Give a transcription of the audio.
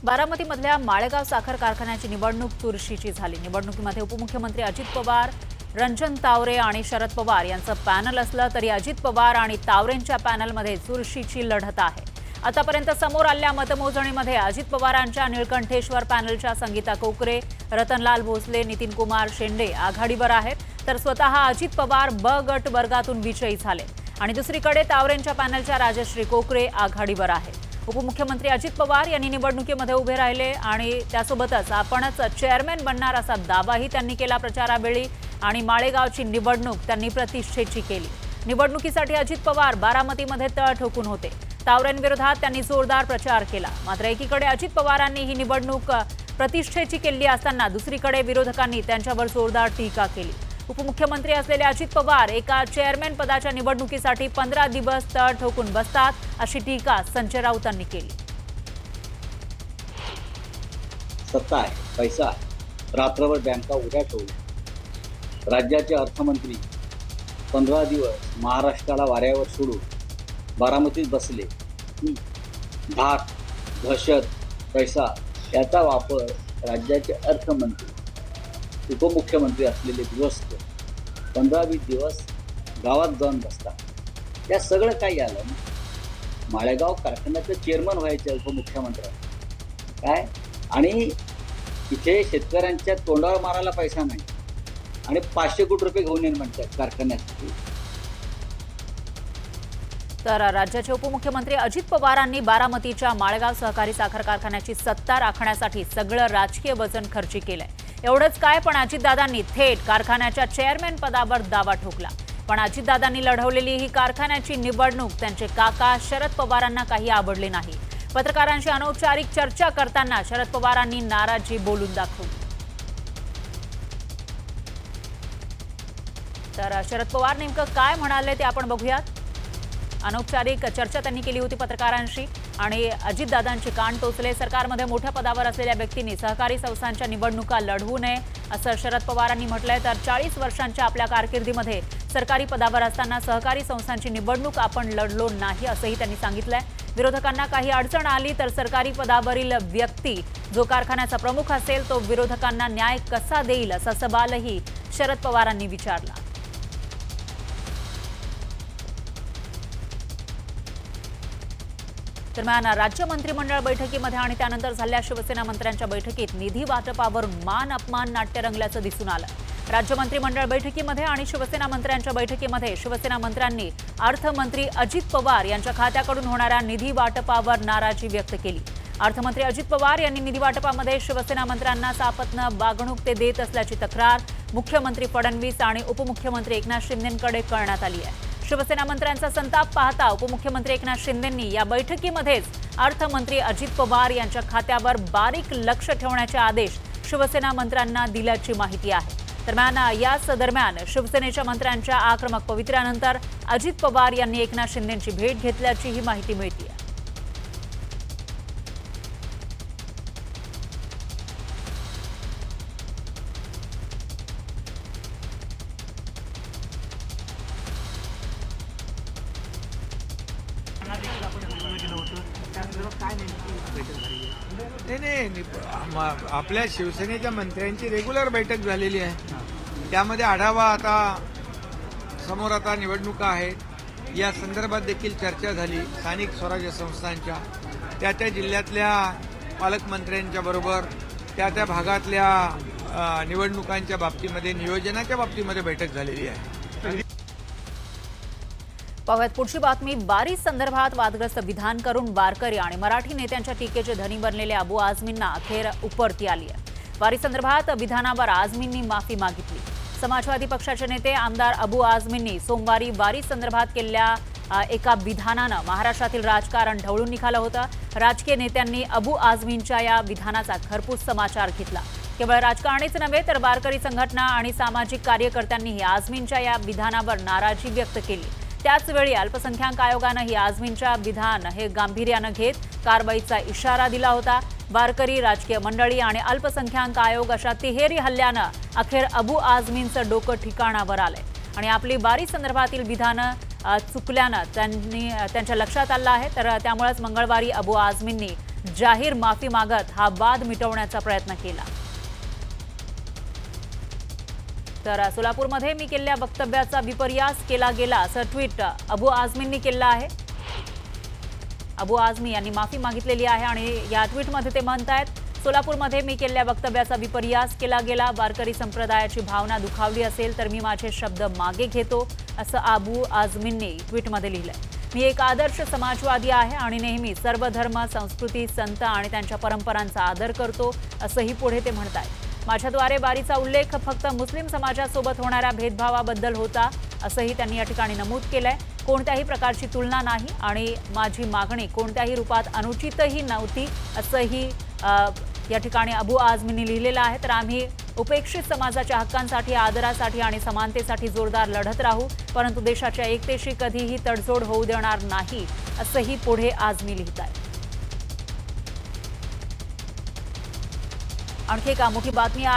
बारामतीमधल्या माळेगाव साखर कारखान्याची निवडणूक चुरशीची झाली। निवडणुकीमध्ये उपमुख्यमंत्री अजित पवार, रंजन तावरे आणि शरद पवार यांचं पॅनल असलं तरी अजित पवार आणि तावरेंच्या पॅनलमध्ये चुरशीची लढत आहे। आतापर्यंत समोर आलेल्या मतमोजणीमध्ये अजित पवारांच्या निळकंठेश्वर पॅनलच्या संगीता कोकरे, रतनलाल भोसले, नितीन कुमार शेंडे आघाडीवर आहेत, तर स्वतः अजित पवार ब गट वर्गातून विजयी झाले आणि दुसरीकडे तावरेंच्या पॅनलच्या राजश्री कोकरे आघाडीवर आहेत। उपमुख्यमंत्री अजित पवार यांनी निवडणुकीमध्ये उभे राहिले आणि त्यासोबतच आपणच चेअरमॅन बनणार असा दावाही त्यांनी केला प्रचारावेळी आणि माळेगावची निवडणूक त्यांनी प्रतिष्ठेची केली। निवडणुकीसाठी अजित पवार बारामतीमध्ये तळ ठोकून होते। तावरेंविरोधात त्यांनी जोरदार प्रचार केला। मात्र एकीकडे अजित पवारांनी ही निवडणूक प्रतिष्ठेची केली असताना दुसरीकडे विरोधकांनी त्यांच्यावर जोरदार टीका केली। उपमुख्यमंत्री असलेले अजित पवार एका चेअरमॅन पदाच्या निवडणुकीसाठी 15 दिवस तळ ठोकून बसतात अशी टीका संजय राऊतांनी केली। सत्ता आहे, पैसा आहे, रात्रभर बँका उघड्या ठेवल्या। राज्याचे अर्थमंत्री 15 दिवस महाराष्ट्राला वाऱ्यावर सोडून बारामतीत बसले। धाक, दहशत, पैसा याचा वापर राज्याचे अर्थमंत्री उपमुख्यमंत्री असलेले गृहस्थ 15-20 दिवस गावात जाऊन बसतात। या सगळं काही आलं ना, माळेगाव कारखान्याचं चेअरमन व्हायचं उपमुख्यमंत्री काय, आणि इथे शेतकऱ्यांच्या तोंडावर मारायला पैसा नाही आणि 500 कोटी रुपये घेऊन येईल म्हणतात कारखान्यासाठी। तर राज्याचे उपमुख्यमंत्री अजित पवारांनी बारामतीच्या माळेगाव सहकारी साखर कारखान्याची सत्ता राखण्यासाठी सगळं राजकीय वजन खर्ची केलंय। एवढंच काय, पण अजितदादांनी थेट कारखान्याच्या चेअरमॅन पदावर दावा ठोकला। पण अजितदादांनी लढवलेली ही कारखान्याची निवडणूक त्यांचे काका शरद पवारांना काही आवडली नाही। पत्रकारांशी अनौपचारिक चर्चा करताना शरद पवारांनी नाराजी बोलून दाखवली। तर शरद पवार नेमकं काय म्हणाले ते आपण बघूयात। अनौपचारिक चर्चा त्यांनी केली होती पत्रकारांशी आणि अजितदादांचे कान टोचले। सरकारमध्ये मोठ्या पदावर असलेल्या व्यक्तींनी सहकारी संस्थांच्या निवडणुका लढवू नये असं शरद पवारांनी म्हटलंय। तर 40 वर्षांच्या आपल्या कारकिर्दीमध्ये सरकारी पदावर असताना सहकारी संस्थांची निवडणूक आपण लढलो नाही असंही त्यांनी सांगितलंय। विरोधकांना काही अडचण आली तर सरकारी पदावरील व्यक्ती जो कारखान्याचा प्रमुख असेल तो विरोधकांना न्याय कसा देईल असा सवालही शरद पवारांनी विचारला। दरम्यान राज्य मंत्रिमंडळ बैठकीमध्ये आणि त्यानंतर झालेल्या शिवसेना मंत्र्यांच्या बैठकीत निधी वाटपावर मान अपमान नाट्य रंगल्याचं दिसून आलं। राज्य मंत्रिमंडळ बैठकीमध्ये आणि शिवसेना मंत्र्यांच्या बैठकीमध्ये शिवसेना मंत्र्यांनी अर्थमंत्री अजित पवार यांच्या खात्याकडून होणाऱ्या निधी वाटपावर नाराजी व्यक्त केली। अर्थमंत्री अजित पवार यांनी निधी वाटपामध्ये शिवसेना मंत्र्यांना सापत्न वागणूक ते देत असल्याची तक्रार मुख्यमंत्री फडणवीस आणि उपमुख्यमंत्री एकनाथ शिंदेंकडे करण्यात आली आहे। शिवसेना मंत्र्यांचा संताप पाहता उपमुख्यमंत्री एकनाथ शिंदेंनी या बैठकीमध्येच अर्थमंत्री अजित पवार यांच्या खात्यावर बारीक लक्ष ठेवण्याचे आदेश शिवसेना मंत्र्यांना दिल्याची माहिती आहे। दरम्यान शिवसेनेच्या मंत्र्यांच्या आक्रमक पवित्र्यानंतर अजित पवार यांनी एकनाथ शिंदेंची भेट घेतल्याची ही माहिती मिळते। नाही, आपल्या शिवसेनेच्या मंत्र्यांची रेग्युलर बैठक झालेली आहे। त्यामध्ये आढावा समोर आता निवडणुका आहेत या संदर्भात देखील चर्चा झाली। स्थानिक स्वराज्य संस्थांच्या त्या जिल्ह्यातल्या पालकमंत्र्यांच्या बरोबर त्या भागातल्या निवडणुकांच्या बाबतीमध्ये नियोजनाच्या बाबतीमध्ये बैठक झालेली आहे। पाहूयात पुढची बातमी। वारी संदर्भात वादग्रस्त विधान करून वारकरी आणि मराठी नेत्यांच्या टीकेचे धनी बनलेले अबू आझमींना अखेर उपरती आली आहे। वारी संदर्भात विधानावर आझमींनी माफी मागितली। समाजवादी पक्षाचे नेते आमदार अबू आझमींनी सोमवारी वारी संदर्भात केलेल्या एका विधानानं महाराष्ट्रातील राजकारण ढवळून निघालं होतं। राजकीय नेत्यांनी अबू आझमींच्या या विधानाचा खरपूस समाचार घेतला। केवळ राजकारणीच नव्हे तर वारकरी संघटना आणि सामाजिक कार्यकर्त्यांनीही आझमींच्या या विधानावर नाराजी व्यक्त केली। त्याचवेळी अल्पसंख्याक आयोगानंही आझमींच्या विधान हे गांभीर्यानं घेत कारवाईचा इशारा दिला होता। वारकरी, राजकीय मंडळी आणि अल्पसंख्याक आयोग अशा तिहेरी हल्ल्यानं अखेर अबू आझमींचं डोकं ठिकाणावर आलंय आणि आपली वारी संदर्भातील विधानं चुकल्यानं त्यांच्या लक्षात आलं आहे। तर त्यामुळेच मंगळवारी अबू आझमींनी जाहीर माफी मागत हा वाद मिटवण्याचा प्रयत्न केला. तर सोलापूरमध्ये मी केलेल्या वक्तव्याचा विपर्यास केला गेला असं ट्विट अबू आझमींनी केलं आहे. अबू आझमी यांनी माफी मागितलेली आहे आणि या ट्विटमध्ये ते म्हणतायत, सोलापूरमध्ये मी केलेल्या वक्तव्याचा विपर्यास केला गेला. वारकरी संप्रदायाची भावना दुखावली असेल तर मी माझे शब्द मागे घेतो असं अबू आझमींनी ट्विटमध्ये लिहिलंय. मी एक आदर्श समाजवादी आहे आणि नेहमी सर्व धर्म, संस्कृती, संत आणि त्यांच्या परंपरांचा आदर करतो असंही पुढे ते म्हणतायत. माझ्याद्वारे वारीचा उल्लेख फक्त मुस्लिम समाजासोबत होणाऱ्या भेदभावाबद्दल होता असंही त्यांनी या ठिकाणी नमूद केलंय. कोणत्याही प्रकारची तुलना नाही आणि माझी मागणी कोणत्याही रूपात अनुचितही नव्हती असंही या ठिकाणी अबू आझमींनी लिहिलेलं आहे. तर आम्ही उपेक्षित समाजाच्या हक्कांसाठी, आदरासाठी आणि समानतेसाठी जोरदार लढत राहू, परंतु देशाच्या एकतेशी कधीही तडजोड होऊ देणार नाही असंही पुढे आझमी लिहित आहे. आणखी एक मोठी बातमी आहे.